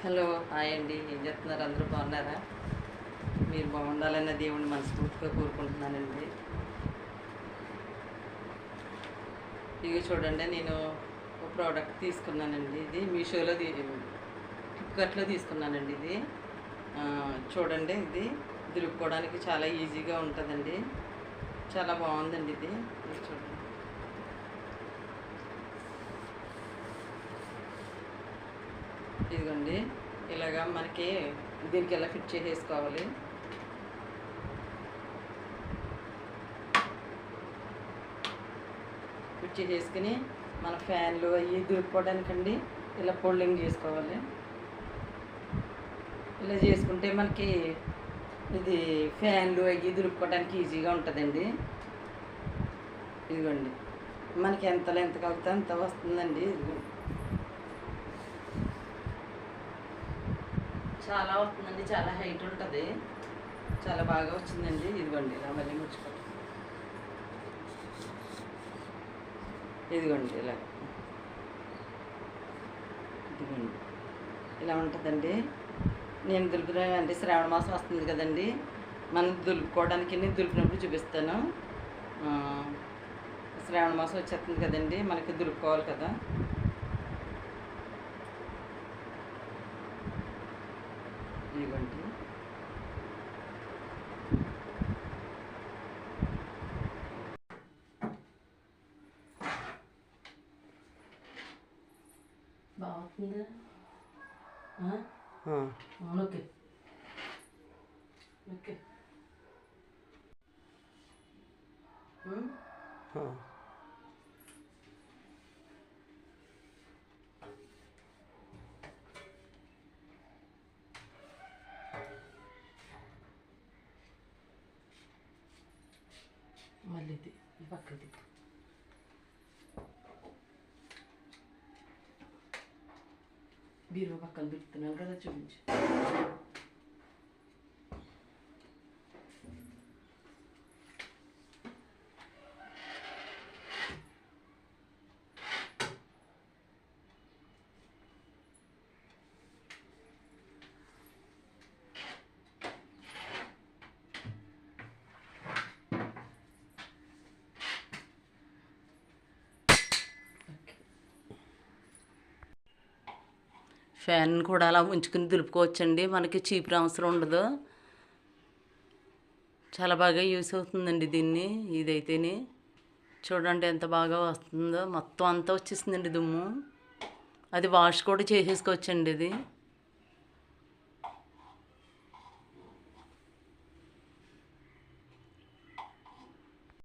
Hello, hi అండి. ఏం చేస్తున్నారు? అందరూ బాగున్నారా? మీరు బాగుండాలన్న దేవుడిని మనస్ఫూర్తిగా కోరుకుంటున్నానండి. ఇవి చూడండి, నేను ఒక ప్రోడక్ట్ తీసుకున్నానండి. ఇది మీషోలో ఫ్లిప్కార్ట్లో తీసుకున్నానండి. ఇది చూడండి, ఇది దులుపుకోవడానికి చాలా ఈజీగా ఉంటుందండి. చాలా బాగుందండి ఇది చూడండి. ఇదిగోండి, ఇలాగా మనకి దీనికి ఎలా ఫిట్ చేసేసుకోవాలి. ఫిట్ చేసేసుకుని మన ఫ్యాన్లు అవి దులుపుకోవడానికండి ఇలా ఫోల్డింగ్ చేసుకోవాలి. ఇలా చేసుకుంటే మనకి ఇది ఫ్యాన్లు అవి దులుపుకోవడానికి ఈజీగా ఉంటుందండి. ఇదిగోండి, మనకి ఎంత లెంత్ కలిగితే అంత వస్తుందండి. ఇదిగోండి, చాలా వస్తుందండి, చాలా హైట్ ఉంటుంది, చాలా బాగా వచ్చిందండి. ఇదిగోండి, ఇలా మళ్ళీ ముచ్చుకోండి. ఇదిగోండి, ఇదిగోండి, ఇలా ఉంటుందండి. నేను అంటే శ్రావణ మాసం వస్తుంది కదండి, మనం దులుపుకోవడానికి దులిపినప్పుడు చూపిస్తాను. శ్రావణ మాసం వచ్చేస్తుంది కదండి, మనకి దులుపుకోవాలి కదా. ఇదిగోండి, బాగుంటుందా? Okay okay. మళ్ళీ ఇది ఈ పక్కది బీరువా పక్కన పెడుతున్నాను కదా, చూపించి. ఫ్యాన్ కూడా అలా ఉంచుకుని దులుపుకోవచ్చండి, మనకి చీపురు అవసరం ఉండదు. చాలా బాగా యూస్ అవుతుందండి దీన్ని. ఇదైతేనే చూడండి ఎంత బాగా వస్తుందో, మొత్తం అంతా వచ్చేసిందండి దుమ్ము. అది వాష్ కూడా చేసేసుకోవచ్చండి ఇది.